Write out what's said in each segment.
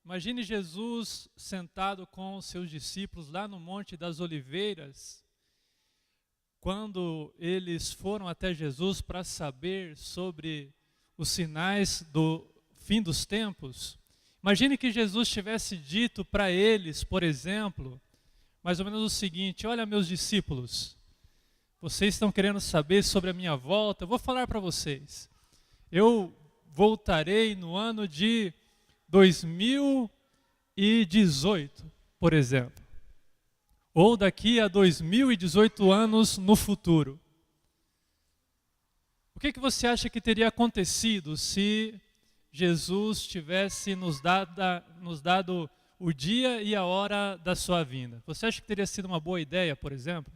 Imagine Jesus sentado com os seus discípulos lá no Monte das Oliveiras, quando eles foram até Jesus para saber sobre os sinais do fim dos tempos. Imagine que Jesus tivesse dito para eles, por exemplo, mais ou menos o seguinte: olha, meus discípulos, vocês estão querendo saber sobre a minha volta, eu vou falar para vocês. Eu voltarei no ano de 2018, por exemplo. Ou daqui a 2018 anos no futuro. O que você acha que teria acontecido se Jesus tivesse nos dado o dia e a hora da sua vinda? Você acha que teria sido uma boa ideia, por exemplo?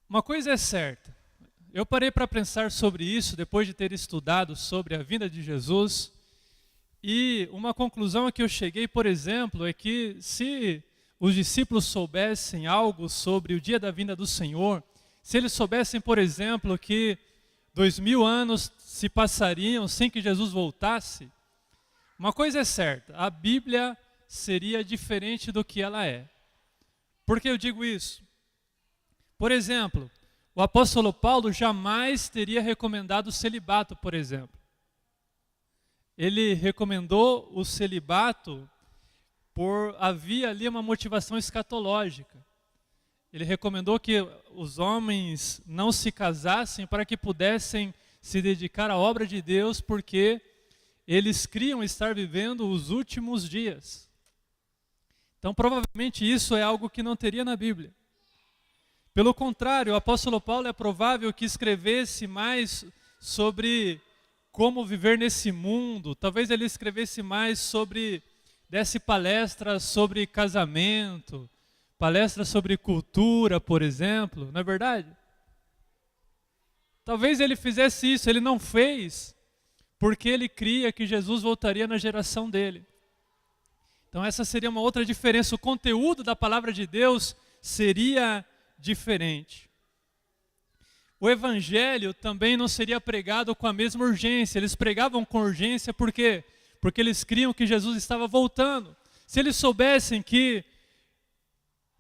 Uma coisa é certa. Eu parei para pensar sobre isso depois de ter estudado sobre a vinda de Jesus, e uma conclusão a que eu cheguei, por exemplo, é que se os discípulos soubessem algo sobre o dia da vinda do Senhor, se eles soubessem, por exemplo, que 2000 anos se passariam sem que Jesus voltasse, uma coisa é certa: a Bíblia seria diferente do que ela é. Por que eu digo isso? Por exemplo, o apóstolo Paulo jamais teria recomendado o celibato, por exemplo. Ele recomendou o celibato havia ali uma motivação escatológica. Ele recomendou que os homens não se casassem para que pudessem se dedicar à obra de Deus, porque eles criam estar vivendo os últimos dias. Então, provavelmente isso é algo que não teria na Bíblia. Pelo contrário, o apóstolo Paulo é provável que escrevesse mais sobre como viver nesse mundo. Talvez ele escrevesse mais desse palestra sobre casamento, palestra sobre cultura, por exemplo, não é verdade? Talvez ele fizesse isso, ele não fez, porque ele cria que Jesus voltaria na geração dele. Então essa seria uma outra diferença. O conteúdo da palavra de Deus seria diferente. O evangelho também não seria pregado com a mesma urgência. Eles pregavam com urgência por quê? Porque eles criam que Jesus estava voltando. Se eles soubessem que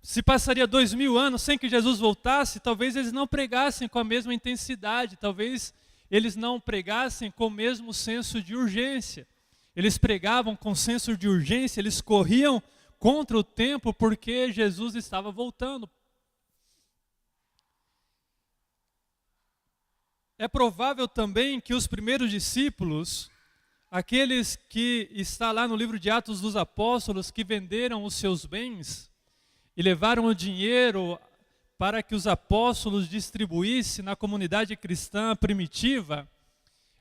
se passaria 2000 anos sem que Jesus voltasse, talvez eles não pregassem com a mesma intensidade, talvez eles não pregassem com o mesmo senso de urgência. Eles pregavam com senso de urgência, eles corriam contra o tempo porque Jesus estava voltando. É provável também que os primeiros discípulos, aqueles que está lá no livro de Atos dos Apóstolos, que venderam os seus bens e levaram o dinheiro para que os apóstolos distribuíssem na comunidade cristã primitiva,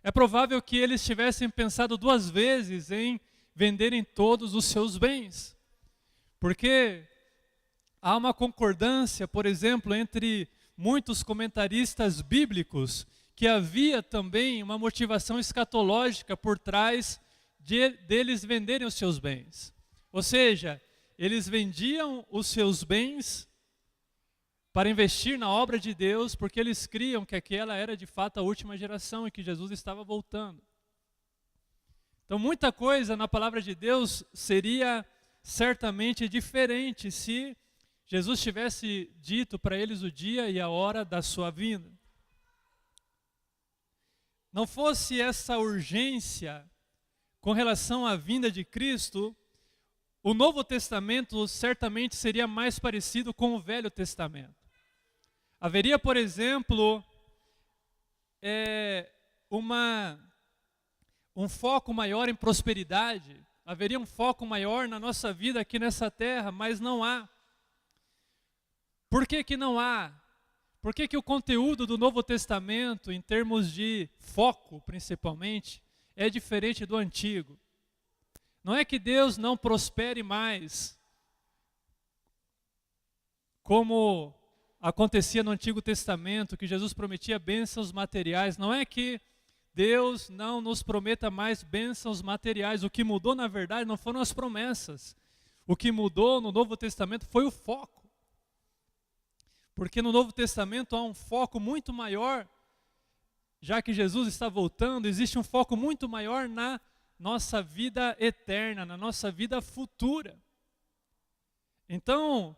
é provável que eles tivessem pensado duas vezes em venderem todos os seus bens. Porque há uma concordância, por exemplo, entre muitos comentaristas bíblicos, que havia também uma motivação escatológica por trás deles venderem os seus bens. Ou seja, eles vendiam os seus bens para investir na obra de Deus, porque eles criam que aquela era de fato a última geração e que Jesus estava voltando. Então muita coisa na palavra de Deus seria certamente diferente se Jesus tivesse dito para eles o dia e a hora da sua vinda. Não fosse essa urgência com relação à vinda de Cristo, o Novo Testamento certamente seria mais parecido com o Velho Testamento. Haveria, por exemplo, um foco maior em prosperidade, haveria um foco maior na nossa vida aqui nessa terra, mas não há. Por que que não há? Por que que o conteúdo do Novo Testamento, em termos de foco principalmente, é diferente do Antigo? Não é que Deus não prospere mais, como acontecia no Antigo Testamento, que Jesus prometia bênçãos materiais. Não é que Deus não nos prometa mais bênçãos materiais. O que mudou, na verdade, não foram as promessas. O que mudou no Novo Testamento foi o foco. Porque no Novo Testamento há um foco muito maior, já que Jesus está voltando, existe um foco muito maior na nossa vida eterna, na nossa vida futura. Então,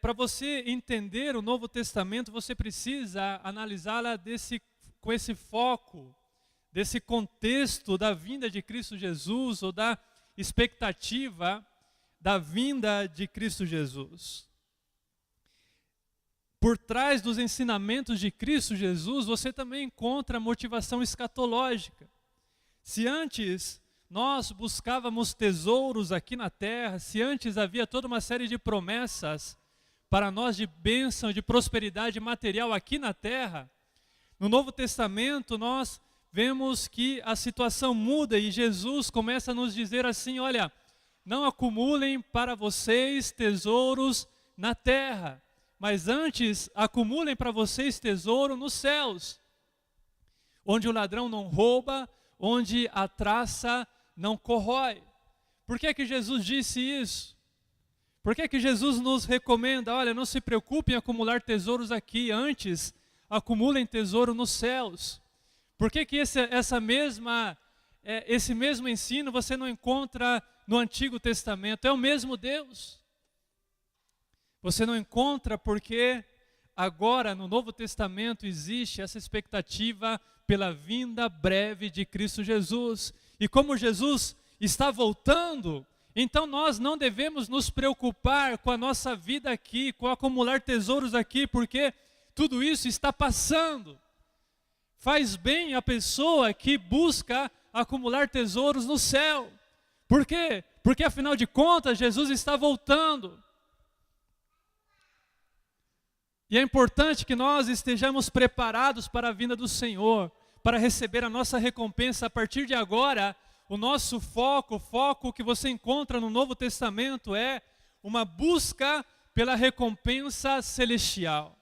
para você entender o Novo Testamento, você precisa analisá-la com esse foco, desse contexto da vinda de Cristo Jesus, ou da expectativa da vinda de Cristo Jesus. Por trás dos ensinamentos de Cristo Jesus, você também encontra motivação escatológica. Se antes nós buscávamos tesouros aqui na terra, se antes havia toda uma série de promessas para nós de bênção, de prosperidade material aqui na terra, no Novo Testamento nós vemos que a situação muda e Jesus começa a nos dizer assim: olha, não acumulem para vocês tesouros na terra, mas antes acumulem para vocês tesouro nos céus, onde o ladrão não rouba, onde a traça não corrói. Por que que Jesus disse isso? Por que que Jesus nos recomenda, olha, não se preocupem em acumular tesouros aqui, antes acumulem tesouro nos céus? Por que que esse mesmo ensino você não encontra no Antigo Testamento? É o mesmo Deus. Você não encontra porque agora no Novo Testamento existe essa expectativa pela vinda breve de Cristo Jesus. E como Jesus está voltando, então nós não devemos nos preocupar com a nossa vida aqui, com acumular tesouros aqui, porque tudo isso está passando. Faz bem a pessoa que busca acumular tesouros no céu. Por quê? Porque afinal de contas Jesus está voltando. E é importante que nós estejamos preparados para a vinda do Senhor, para receber a nossa recompensa a partir de agora. O nosso foco, o foco que você encontra no Novo Testamento é uma busca pela recompensa celestial.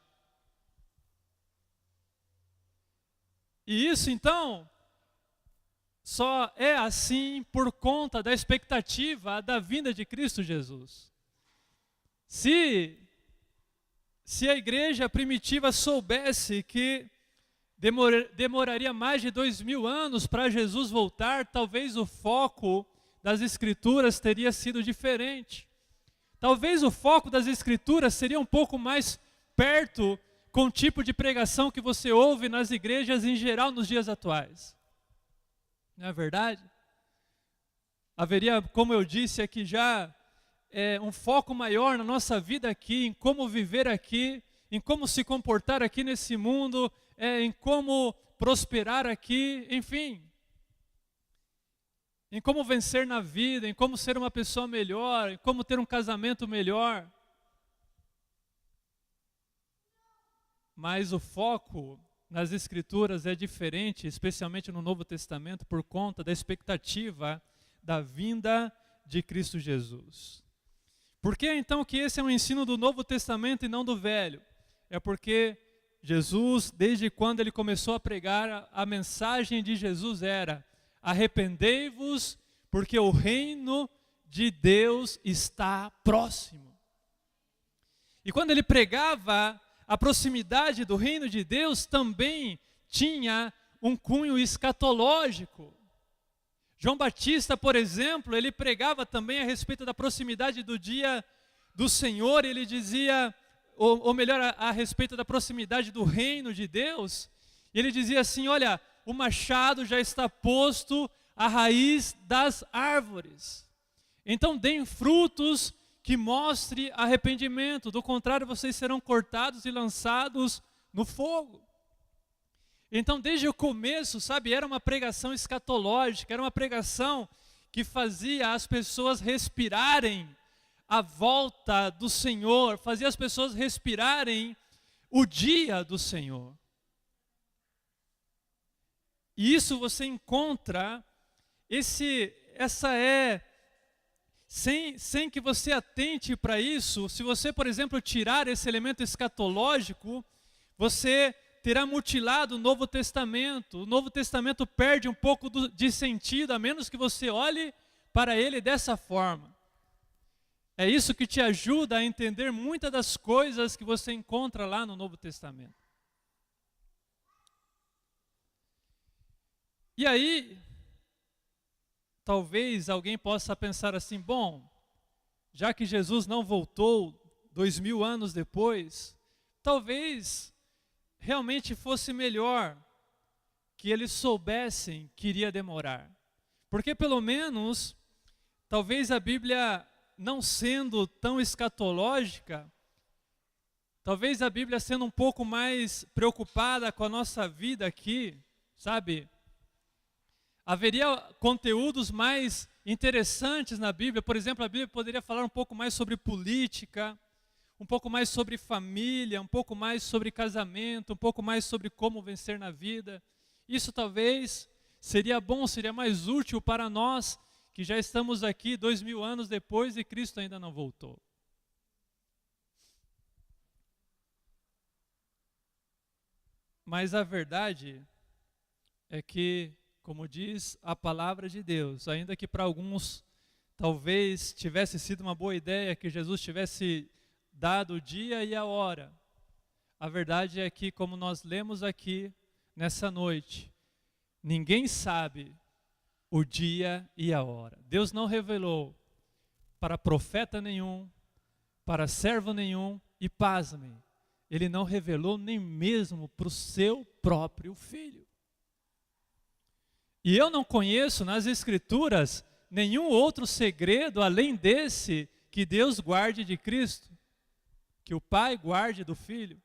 E isso então só é assim por conta da expectativa da vinda de Cristo Jesus. Se a igreja primitiva soubesse que demoraria mais de 2000 anos para Jesus voltar, talvez o foco das Escrituras teria sido diferente. Talvez o foco das Escrituras seria um pouco mais perto com o tipo de pregação que você ouve nas igrejas em geral nos dias atuais. Não é verdade? Haveria, como eu disse aqui já, um foco maior na nossa vida aqui, em como viver aqui, em como se comportar aqui nesse mundo, em como prosperar aqui, enfim. Em como vencer na vida, em como ser uma pessoa melhor, em como ter um casamento melhor. Mas o foco nas Escrituras é diferente, especialmente no Novo Testamento, por conta da expectativa da vinda de Cristo Jesus. Por que então que esse é um ensino do Novo Testamento e não do Velho? É porque Jesus, desde quando ele começou a pregar, a mensagem de Jesus era: arrependei-vos, porque o reino de Deus está próximo. E quando ele pregava a proximidade do reino de Deus, também tinha um cunho escatológico. João Batista, por exemplo, ele pregava também a respeito da proximidade do dia do Senhor. Ele dizia, ou melhor, a respeito da proximidade do reino de Deus. E ele dizia assim: olha, o machado já está posto à raiz das árvores. Então deem frutos que mostre arrependimento, do contrário vocês serão cortados e lançados no fogo. Então desde o começo, sabe, era uma pregação escatológica, era uma pregação que fazia as pessoas respirarem a volta do Senhor, fazia as pessoas respirarem o dia do Senhor. E isso você encontra, sem que você atente para isso, se você, por exemplo, tirar esse elemento escatológico, você terá mutilado o Novo Testamento. O Novo Testamento perde um pouco de sentido, a menos que você olhe para ele dessa forma. É isso que te ajuda a entender muitas das coisas que você encontra lá no Novo Testamento. E aí, talvez alguém possa pensar assim, bom, já que Jesus não voltou 2000 anos depois, talvez realmente fosse melhor que eles soubessem que iria demorar. Porque pelo menos, talvez a Bíblia não sendo tão escatológica, talvez a Bíblia sendo um pouco mais preocupada com a nossa vida aqui, sabe? Haveria conteúdos mais interessantes na Bíblia. Por exemplo, a Bíblia poderia falar um pouco mais sobre política, um pouco mais sobre família, um pouco mais sobre casamento, um pouco mais sobre como vencer na vida. Isso talvez seria bom, seria mais útil para nós que já estamos aqui 2000 anos depois e Cristo ainda não voltou. Mas a verdade é que, como diz a palavra de Deus, ainda que para alguns talvez tivesse sido uma boa ideia que Jesus tivesse dado o dia e a hora, a verdade é que, como nós lemos aqui nessa noite, ninguém sabe o dia e a hora. Deus não revelou para profeta nenhum, para servo nenhum, e pasmem, Ele não revelou nem mesmo para o seu próprio Filho. E eu não conheço nas Escrituras nenhum outro segredo além desse que Deus guarde de Cristo, que o Pai guarde do Filho.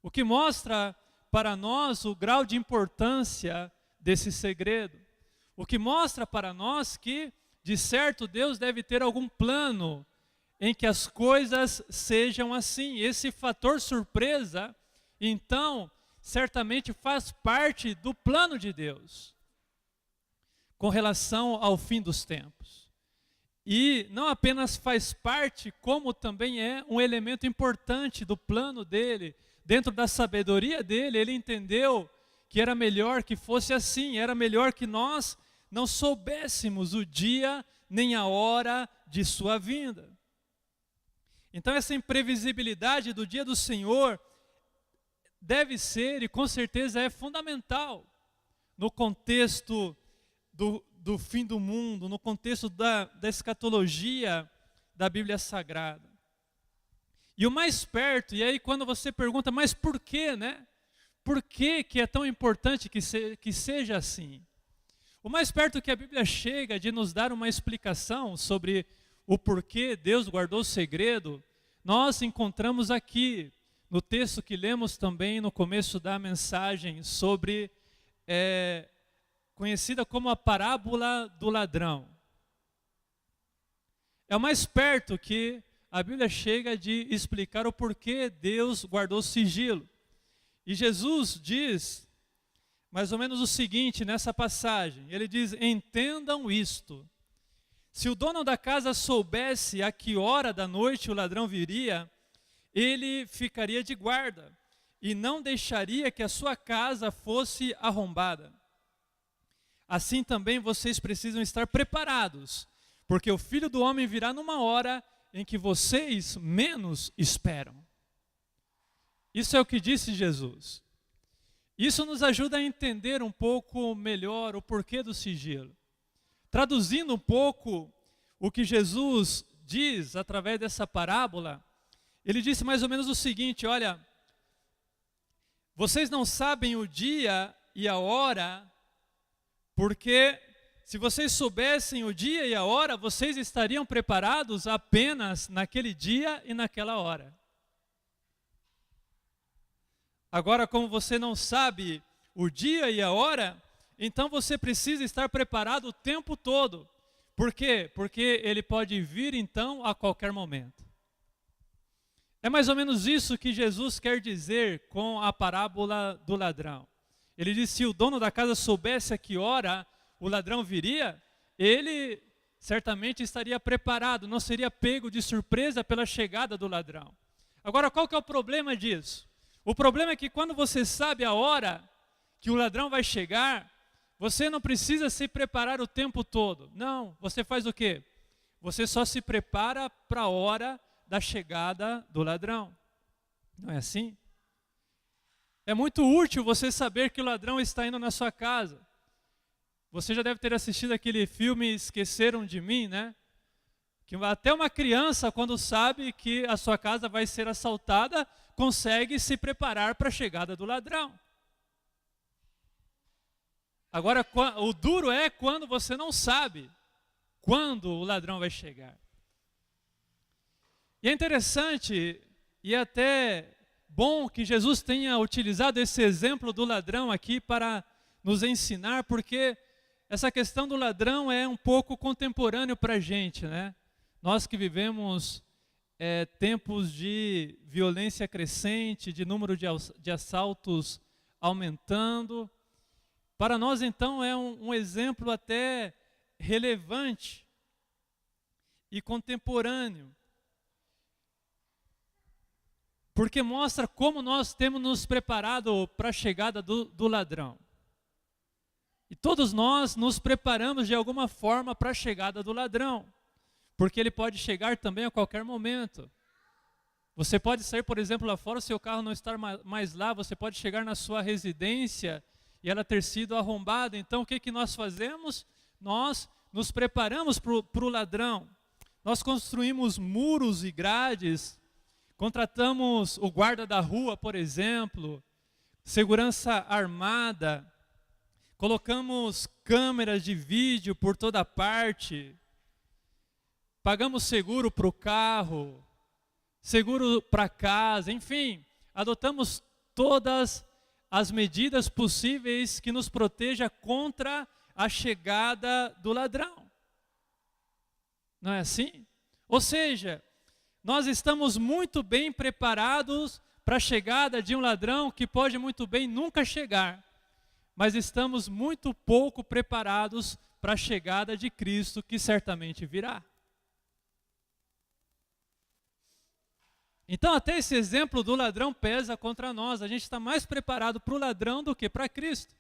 O que mostra para nós o grau de importância desse segredo. O que mostra para nós que, de certo, Deus deve ter algum plano em que as coisas sejam assim. Esse fator surpresa, então, certamente faz parte do plano de Deus com relação ao fim dos tempos. E não apenas faz parte, como também é um elemento importante do plano dele, dentro da sabedoria dele. Ele entendeu que era melhor que fosse assim, era melhor que nós não soubéssemos o dia nem a hora de sua vinda. Então essa imprevisibilidade do dia do Senhor deve ser, e com certeza é fundamental, no contexto do fim do mundo, no contexto da escatologia da Bíblia Sagrada. E o mais perto, e aí quando você pergunta, mas por quê, né? Por que é tão importante que seja assim? O mais perto que a Bíblia chega de nos dar uma explicação sobre o porquê Deus guardou o segredo, nós encontramos aqui, no texto que lemos também no começo da mensagem, sobre, conhecida como a parábola do ladrão. É o mais perto que a Bíblia chega de explicar o porquê Deus guardou sigilo. E Jesus diz mais ou menos o seguinte nessa passagem. Ele diz, entendam isto. Se o dono da casa soubesse a que hora da noite o ladrão viria, ele ficaria de guarda e não deixaria que a sua casa fosse arrombada. Assim também vocês precisam estar preparados, porque o Filho do Homem virá numa hora em que vocês menos esperam. Isso é o que disse Jesus. Isso nos ajuda a entender um pouco melhor o porquê do sigilo. Traduzindo um pouco o que Jesus diz através dessa parábola, ele disse mais ou menos o seguinte, olha, vocês não sabem o dia e a hora, porque se vocês soubessem o dia e a hora, vocês estariam preparados apenas naquele dia e naquela hora. Agora, como você não sabe o dia e a hora, então você precisa estar preparado o tempo todo. Por quê? Porque ele pode vir então a qualquer momento. É mais ou menos isso que Jesus quer dizer com a parábola do ladrão. Ele diz, se o dono da casa soubesse a que hora o ladrão viria, ele certamente estaria preparado, não seria pego de surpresa pela chegada do ladrão. Agora, qual que é o problema disso? O problema é que quando você sabe a hora que o ladrão vai chegar, você não precisa se preparar o tempo todo. Não, você faz o quê? Você só se prepara para a hora da chegada do ladrão. Não é assim? É muito útil você saber que o ladrão está indo na sua casa. Você já deve ter assistido aquele filme Esqueceram de Mim, né? Que até uma criança, quando sabe que a sua casa vai ser assaltada, consegue se preparar para a chegada do ladrão. Agora, o duro é quando você não sabe quando o ladrão vai chegar. E é interessante e até bom que Jesus tenha utilizado esse exemplo do ladrão aqui para nos ensinar, porque essa questão do ladrão é um pouco contemporâneo para a gente, né? Nós que vivemos tempos de violência crescente, de número de assaltos aumentando. Para nós, então, é um exemplo até relevante e contemporâneo, porque mostra como nós temos nos preparado para a chegada do ladrão. E todos nós nos preparamos de alguma forma para a chegada do ladrão, porque ele pode chegar também a qualquer momento. Você pode sair, por exemplo, lá fora, seu carro não estar mais lá, você pode chegar na sua residência e ela ter sido arrombada. Então o que nós fazemos? Nós nos preparamos para o ladrão. Nós construímos muros e grades, contratamos o guarda da rua, por exemplo, segurança armada, colocamos câmeras de vídeo por toda parte, pagamos seguro para o carro, seguro para casa, enfim, adotamos todas as medidas possíveis que nos proteja contra a chegada do ladrão. Não é assim? Ou seja, nós estamos muito bem preparados para a chegada de um ladrão que pode muito bem nunca chegar, mas estamos muito pouco preparados para a chegada de Cristo, que certamente virá. Então até esse exemplo do ladrão pesa contra nós. A gente está mais preparado para o ladrão do que para Cristo.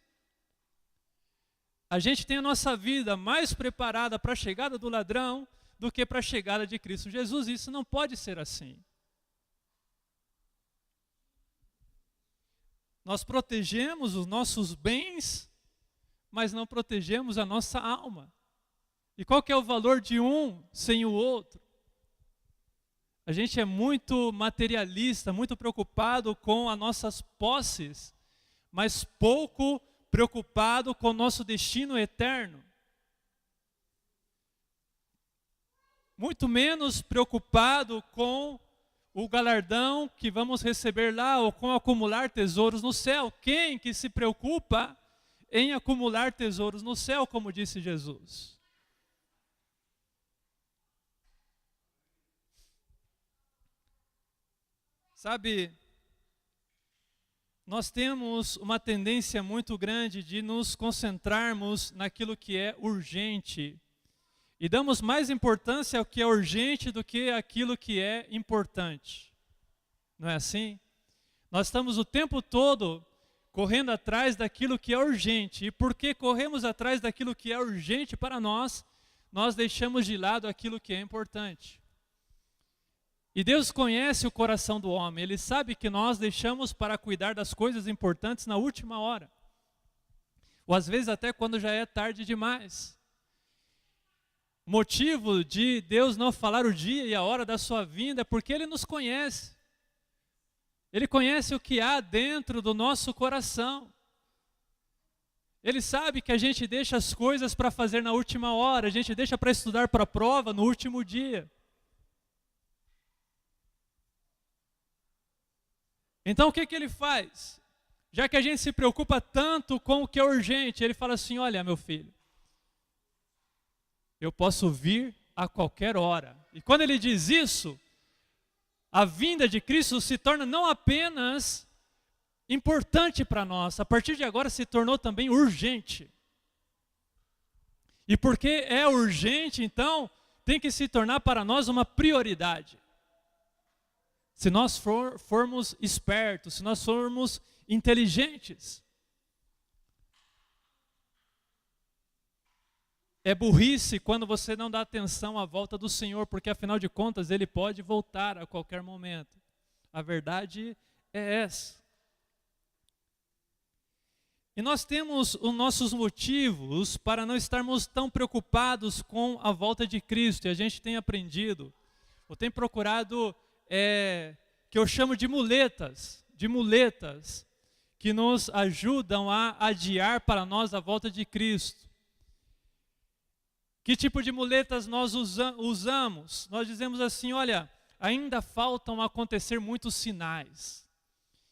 A gente tem a nossa vida mais preparada para a chegada do ladrão do que para a chegada de Cristo Jesus. Isso não pode ser assim. Nós protegemos os nossos bens, mas não protegemos a nossa alma. E qual que é o valor de um sem o outro? A gente é muito materialista, muito preocupado com as nossas posses, mas pouco preocupado com o nosso destino eterno. Muito menos preocupado com o galardão que vamos receber lá ou com acumular tesouros no céu. Quem que se preocupa em acumular tesouros no céu, como disse Jesus? Sabe, nós temos uma tendência muito grande de nos concentrarmos naquilo que é urgente e damos mais importância ao que é urgente do que aquilo que é importante. Não é assim? Nós estamos o tempo todo correndo atrás daquilo que é urgente, e porque corremos atrás daquilo que é urgente para nós, nós deixamos de lado aquilo que é importante. E Deus conhece o coração do homem, Ele sabe que nós deixamos para cuidar das coisas importantes na última hora. Ou às vezes até quando já é tarde demais. O motivo de Deus não falar o dia e a hora da sua vinda é porque Ele nos conhece. Ele conhece o que há dentro do nosso coração. Ele sabe que a gente deixa as coisas para fazer na última hora, a gente deixa para estudar para a prova no último dia. Então o que ele faz? Já que a gente se preocupa tanto com o que é urgente, ele fala assim: olha, meu filho, eu posso vir a qualquer hora. E quando ele diz isso, a vinda de Cristo se torna não apenas importante para nós, a partir de agora se tornou também urgente. E porque é urgente, então, tem que se tornar para nós uma prioridade. Se nós formos espertos, se nós formos inteligentes. É burrice quando você não dá atenção à volta do Senhor, porque afinal de contas Ele pode voltar a qualquer momento. A verdade é essa. E nós temos os nossos motivos para não estarmos tão preocupados com a volta de Cristo. E a gente tem aprendido, ou tem procurado, que eu chamo de muletas, que nos ajudam a adiar para nós a volta de Cristo. Que tipo de muletas nós usamos? Nós dizemos assim, olha, ainda faltam acontecer muitos sinais.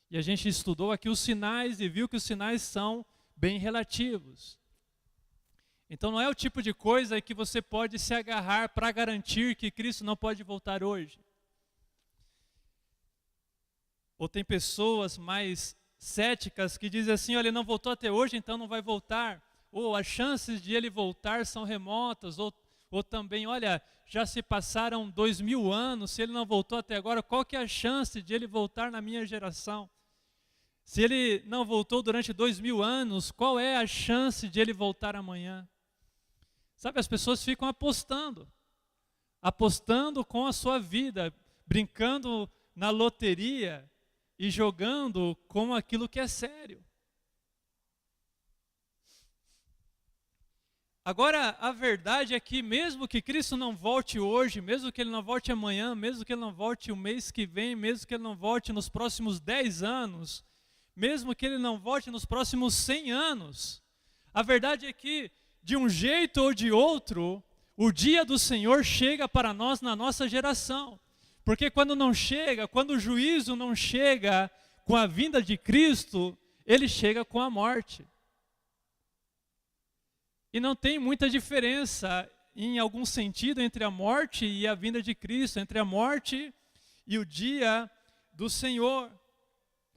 E a gente estudou aqui os sinais e viu que os sinais são bem relativos. Então não é o tipo de coisa que você pode se agarrar para garantir que Cristo não pode voltar hoje. Ou tem pessoas mais céticas que dizem assim, olha, ele não voltou até hoje, então não vai voltar. Ou as chances de ele voltar são remotas. Ou também, olha, já se passaram 2000 anos, se ele não voltou até agora, qual que é a chance de ele voltar na minha geração? Se ele não voltou durante 2000 anos, qual é a chance de ele voltar amanhã? Sabe, as pessoas ficam apostando com a sua vida, brincando na loteria e jogando com aquilo que é sério. Agora, a verdade é que mesmo que Cristo não volte hoje, mesmo que Ele não volte amanhã, mesmo que Ele não volte o mês que vem, mesmo que Ele não volte nos próximos 10 anos, mesmo que Ele não volte nos próximos 100 anos, a verdade é que, de um jeito ou de outro, o dia do Senhor chega para nós na nossa geração. Porque quando o juízo não chega com a vinda de Cristo, ele chega com a morte. E não tem muita diferença, em algum sentido, entre a morte e a vinda de Cristo, entre a morte e o dia do Senhor.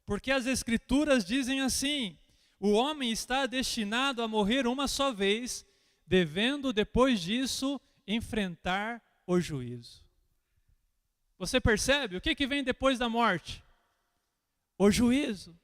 Porque as Escrituras dizem assim, o homem está destinado a morrer uma só vez, devendo, depois disso, enfrentar o juízo. Você percebe? O que vem depois da morte? O juízo.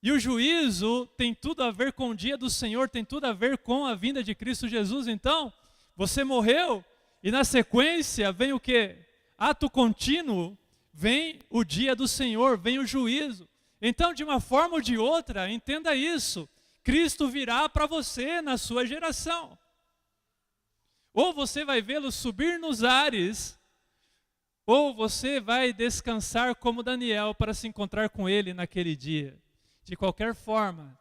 E o juízo tem tudo a ver com o dia do Senhor, tem tudo a ver com a vinda de Cristo Jesus. Então, você morreu e na sequência vem o quê? Ato contínuo, vem o dia do Senhor, vem o juízo. Então, de uma forma ou de outra, entenda isso, Cristo virá para você na sua geração. Ou você vai vê-lo subir nos ares, ou você vai descansar como Daniel para se encontrar com ele naquele dia. De qualquer forma,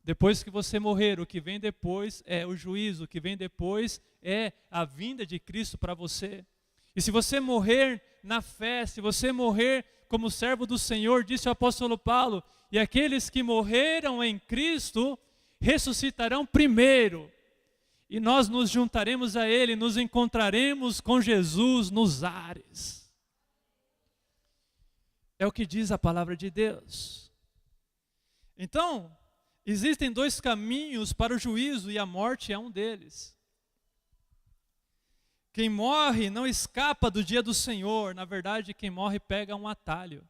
depois que você morrer, o que vem depois é o juízo, o que vem depois é a vinda de Cristo para você. E se você morrer na fé, se você morrer como servo do Senhor, disse o apóstolo Paulo, e aqueles que morreram em Cristo ressuscitarão primeiro. E nós nos juntaremos a Ele, nos encontraremos com Jesus nos ares. É o que diz a palavra de Deus. Então, existem dois caminhos para o juízo e a morte é um deles. Quem morre não escapa do dia do Senhor. Na verdade, quem morre pega um atalho.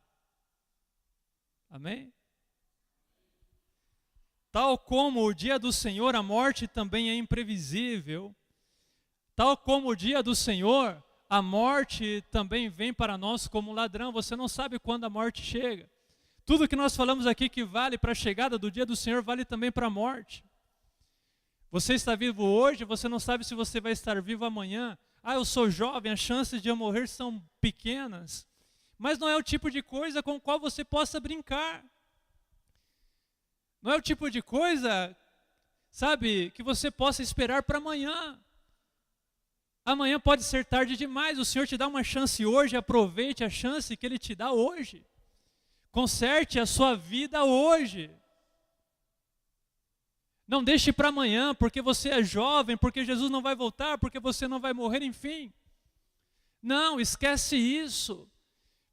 Amém? Tal como o dia do Senhor, a morte também é imprevisível. Tal como o dia do Senhor, a morte também vem para nós como ladrão. Você não sabe quando a morte chega. Tudo que nós falamos aqui que vale para a chegada do dia do Senhor, vale também para a morte. Você está vivo hoje, você não sabe se você vai estar vivo amanhã. Ah, eu sou jovem, as chances de eu morrer são pequenas. Mas não é o tipo de coisa com o qual você possa brincar. Não é o tipo de coisa, sabe, que você possa esperar para amanhã. Amanhã pode ser tarde demais, o Senhor te dá uma chance hoje, aproveite a chance que Ele te dá hoje. Conserte a sua vida hoje. Não deixe para amanhã, porque você é jovem, porque Jesus não vai voltar, porque você não vai morrer, enfim. Não, esquece isso.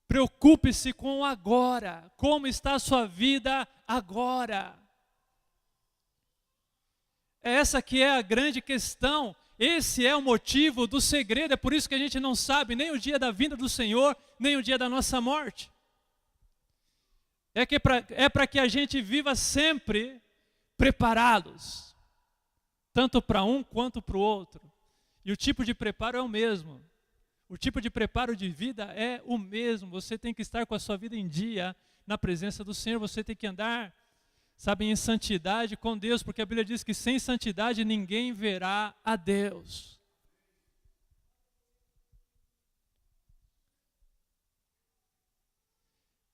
Preocupe-se com o agora. Como está a sua vida agora? Essa que é a grande questão. Esse é o motivo do segredo. É por isso que a gente não sabe nem o dia da vinda do Senhor, nem o dia da nossa morte. É para que a gente viva sempre preparados, tanto para um quanto para o outro. E o tipo de preparo é o mesmo. O tipo de preparo de vida é o mesmo. Você tem que estar com a sua vida em dia na presença do Senhor. Você tem que andar, sabe, em santidade com Deus, porque a Bíblia diz que sem santidade ninguém verá a Deus.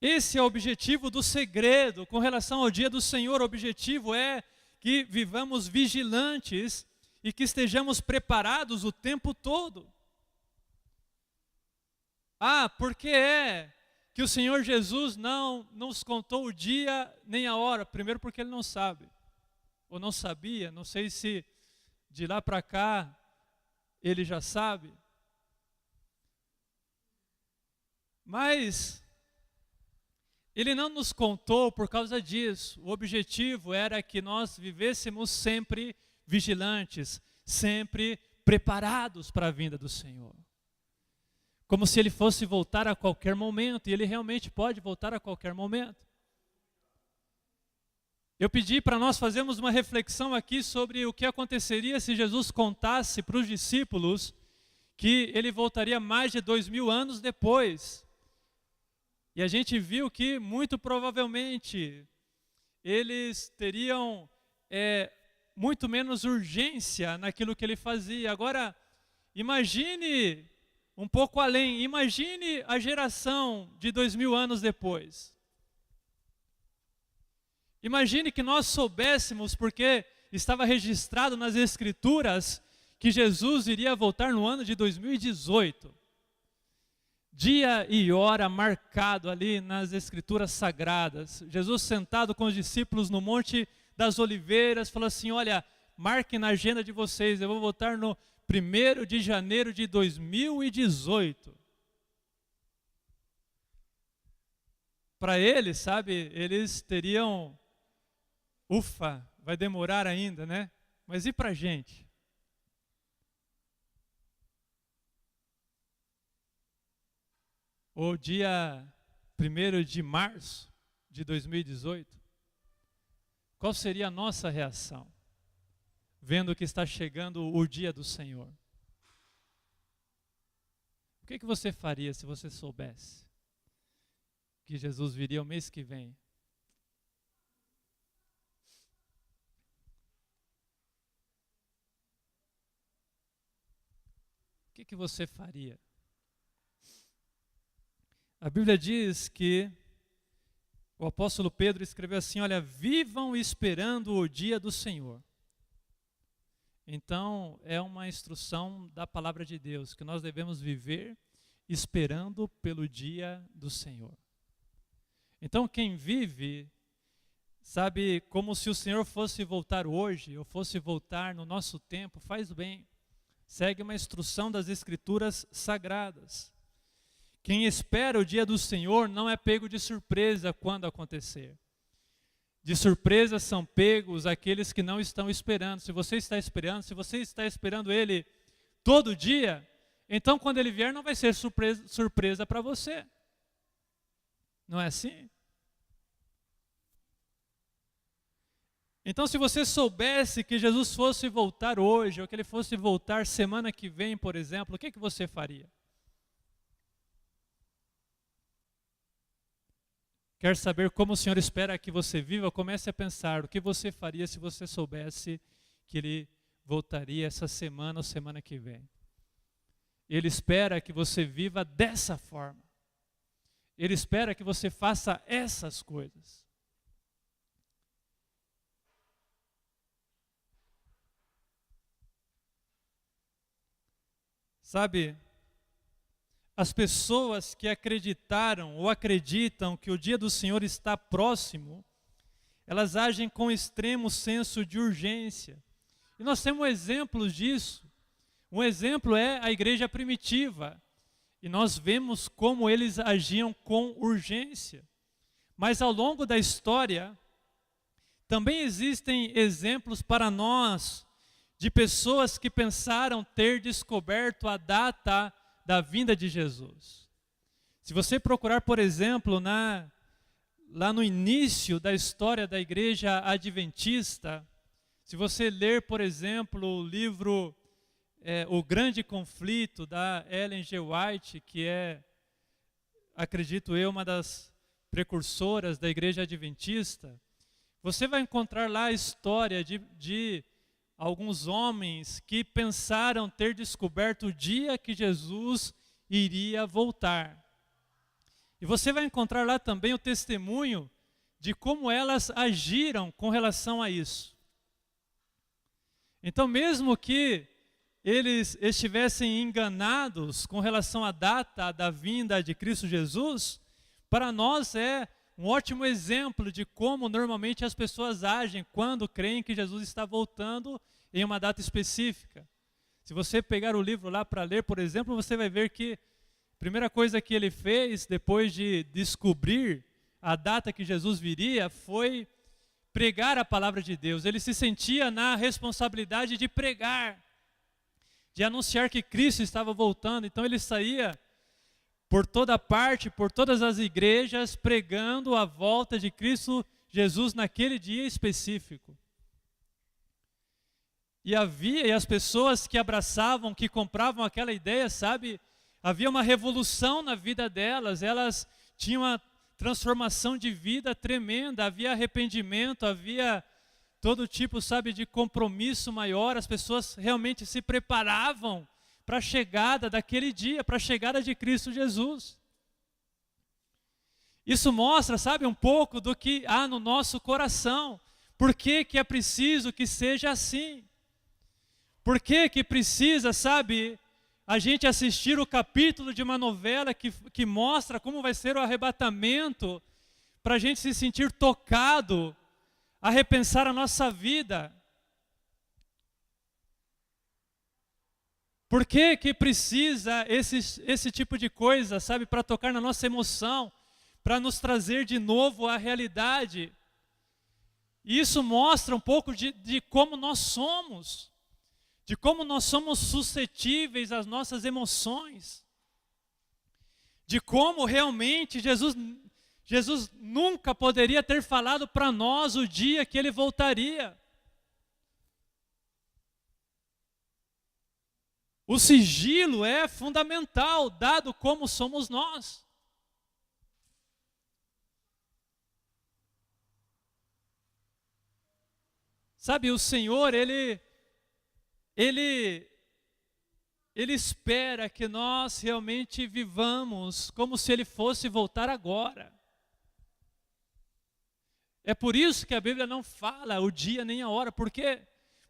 Esse é o objetivo do segredo com relação ao dia do Senhor. O objetivo é que vivamos vigilantes e que estejamos preparados o tempo todo. Porque é que o Senhor Jesus não nos contou o dia nem a hora? Primeiro porque Ele não sabe, ou não sabia, não sei se de lá para cá Ele já sabe. Mas Ele não nos contou por causa disso. O objetivo era que nós vivêssemos sempre vigilantes, sempre preparados para a vinda do Senhor. Como se Ele fosse voltar a qualquer momento, e Ele realmente pode voltar a qualquer momento. Eu pedi para nós fazermos uma reflexão aqui sobre o que aconteceria se Jesus contasse para os discípulos que Ele voltaria mais de 2000 anos depois. E a gente viu que, muito provavelmente, eles teriam muito menos urgência naquilo que Ele fazia. Agora, imagine um pouco além, imagine a geração de 2000 anos depois. Imagine que nós soubéssemos, porque estava registrado nas Escrituras, que Jesus iria voltar no ano de 2018. Dia e hora marcado ali nas Escrituras Sagradas. Jesus sentado com os discípulos no Monte das Oliveiras, falou assim: olha, marquem na agenda de vocês, eu vou voltar no 1º de janeiro de 2018. Para eles, sabe, eles teriam, ufa, vai demorar ainda, né? Mas e para a gente? O dia 1º de março de 2018, qual seria a nossa reação, vendo que está chegando o dia do Senhor? O que você faria se você soubesse que Jesus viria o mês que vem? O que você faria? A Bíblia diz que o apóstolo Pedro escreveu assim: olha, vivam esperando o dia do Senhor. Então, é uma instrução da palavra de Deus, que nós devemos viver esperando pelo dia do Senhor. Então, quem vive, sabe, como se o Senhor fosse voltar hoje, ou fosse voltar no nosso tempo, faz bem. Segue uma instrução das Escrituras Sagradas. Quem espera o dia do Senhor não é pego de surpresa quando acontecer. De surpresa são pegos aqueles que não estão esperando. Se você está esperando Ele todo dia, então quando Ele vier não vai ser surpresa para você. Não é assim? Então, se você soubesse que Jesus fosse voltar hoje, ou que Ele fosse voltar semana que vem, por exemplo, o que você faria? Quer saber como o Senhor espera que você viva? Comece a pensar o que você faria se você soubesse que Ele voltaria essa semana ou semana que vem. Ele espera que você viva dessa forma. Ele espera que você faça essas coisas. Sabe, as pessoas que acreditaram ou acreditam que o dia do Senhor está próximo, elas agem com extremo senso de urgência. E nós temos exemplos disso. Um exemplo é a igreja primitiva. E nós vemos como eles agiam com urgência. Mas ao longo da história, também existem exemplos para nós de pessoas que pensaram ter descoberto a data da vinda de Jesus. Se você procurar, por exemplo, lá no início da história da igreja adventista, se você ler, por exemplo, o livro O Grande Conflito, da Ellen G. White, que é, acredito eu, uma das precursoras da igreja adventista, você vai encontrar lá a história de alguns homens que pensaram ter descoberto o dia que Jesus iria voltar. E você vai encontrar lá também o testemunho de como elas agiram com relação a isso. Então, mesmo que eles estivessem enganados com relação à data da vinda de Cristo Jesus, para nós é um ótimo exemplo de como normalmente as pessoas agem quando creem que Jesus está voltando em uma data específica. Se você pegar o livro lá para ler, por exemplo, você vai ver que a primeira coisa que ele fez depois de descobrir a data que Jesus viria foi pregar a palavra de Deus. Ele se sentia na responsabilidade de pregar, de anunciar que Cristo estava voltando. Então ele saía por toda parte, por todas as igrejas, pregando a volta de Cristo Jesus naquele dia específico. E as pessoas que abraçavam, que compravam aquela ideia, sabe, havia uma revolução na vida delas, elas tinham uma transformação de vida tremenda, havia arrependimento, havia todo tipo, sabe, de compromisso maior, as pessoas realmente se preparavam para a chegada daquele dia, para a chegada de Cristo Jesus. Isso mostra, sabe, um pouco do que há no nosso coração. Por que que é preciso que seja assim? Por que que precisa, sabe, a gente assistir o capítulo de uma novela que mostra como vai ser o arrebatamento, para a gente se sentir tocado, a repensar a nossa vida? Por que que precisa esse tipo de coisa, sabe, para tocar na nossa emoção, para nos trazer de novo à realidade? E isso mostra um pouco de como nós somos, de como nós somos suscetíveis às nossas emoções, de como realmente Jesus nunca poderia ter falado para nós o dia que ele voltaria. O sigilo é fundamental, dado como somos nós. Sabe, o Senhor, Ele espera que nós realmente vivamos como se Ele fosse voltar agora. É por isso que a Bíblia não fala o dia nem a hora. Por quê?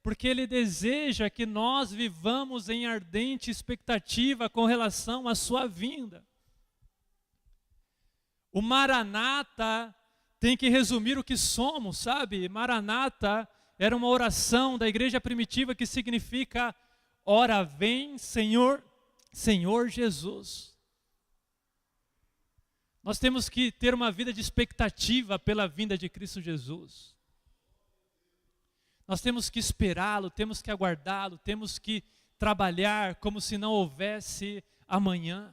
Porque Ele deseja que nós vivamos em ardente expectativa com relação à sua vinda. O Maranata tem que resumir o que somos, sabe? Maranata era uma oração da igreja primitiva que significa: ora vem, Senhor, Senhor Jesus. Nós temos que ter uma vida de expectativa pela vinda de Cristo Jesus. Nós temos que esperá-lo, temos que aguardá-lo, temos que trabalhar como se não houvesse amanhã.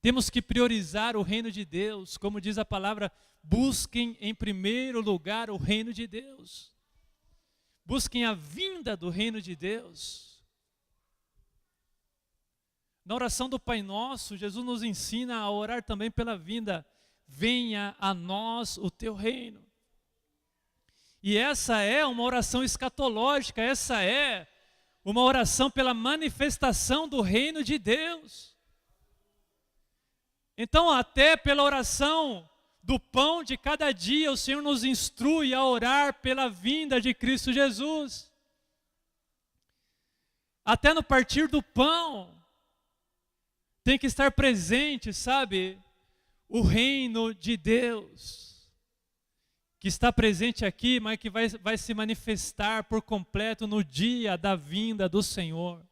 Temos que priorizar o reino de Deus, como diz a palavra: busquem em primeiro lugar o reino de Deus. Busquem a vinda do reino de Deus. Na oração do Pai Nosso, Jesus nos ensina a orar também pela vinda: venha a nós o teu reino. E essa é uma oração escatológica, essa é uma oração pela manifestação do reino de Deus. Então, até pela oração do pão de cada dia, o Senhor nos instrui a orar pela vinda de Cristo Jesus. Até no partir do pão, tem que estar presente, sabe, o reino de Deus, que está presente aqui, mas que vai se manifestar por completo no dia da vinda do Senhor.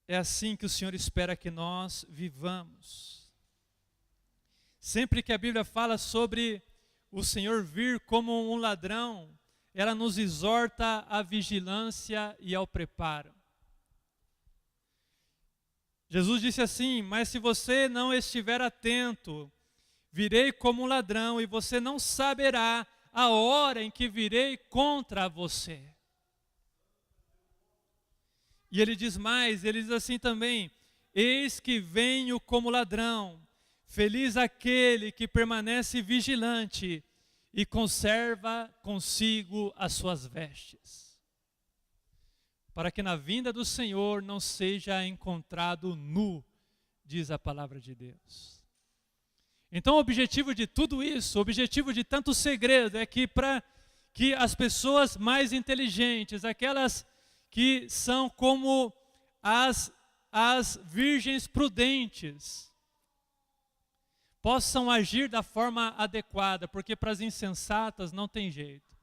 É assim que o Senhor espera que nós vivamos. Sempre que a Bíblia fala sobre o Senhor vir como um ladrão, ela nos exorta à vigilância e ao preparo. Jesus disse assim: mas se você não estiver atento, virei como um ladrão e você não saberá a hora em que virei contra você. E ele diz mais, ele diz assim também: eis que venho como ladrão. Feliz aquele que permanece vigilante e conserva consigo as suas vestes, para que na vinda do Senhor não seja encontrado nu, diz a palavra de Deus. Então o objetivo de tudo isso, o objetivo de tanto segredo é que para que as pessoas mais inteligentes, aquelas que são como as virgens prudentes, possam agir da forma adequada, porque para as insensatas não tem jeito.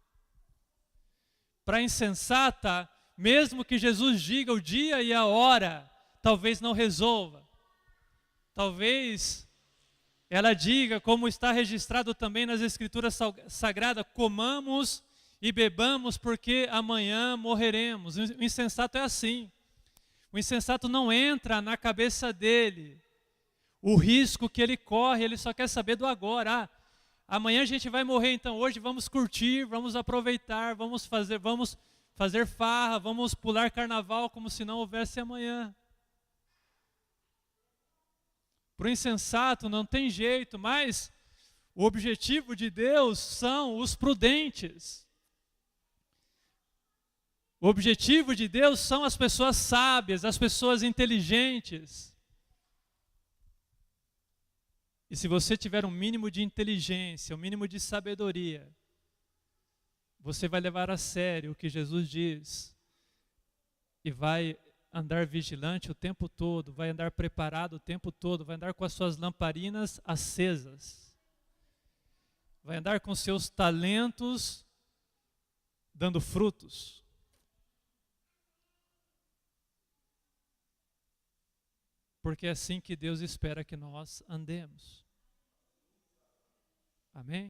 Para a insensata, mesmo que Jesus diga o dia e a hora, talvez não resolva. Talvez ela diga, como está registrado também nas Escrituras Sagradas, comamos e bebamos porque amanhã morreremos. O insensato é assim. O insensato não entra na cabeça dele o risco que ele corre, ele só quer saber do agora. Amanhã a gente vai morrer, então hoje vamos curtir, vamos aproveitar, vamos fazer farra, vamos pular carnaval como se não houvesse amanhã. Para o insensato não tem jeito, mas o objetivo de Deus são os prudentes. O objetivo de Deus são as pessoas sábias, as pessoas inteligentes. E se você tiver um mínimo de inteligência, um mínimo de sabedoria, você vai levar a sério o que Jesus diz e vai andar vigilante o tempo todo, vai andar preparado o tempo todo, vai andar com as suas lamparinas acesas, vai andar com seus talentos dando frutos. Porque é assim que Deus espera que nós andemos. Amém?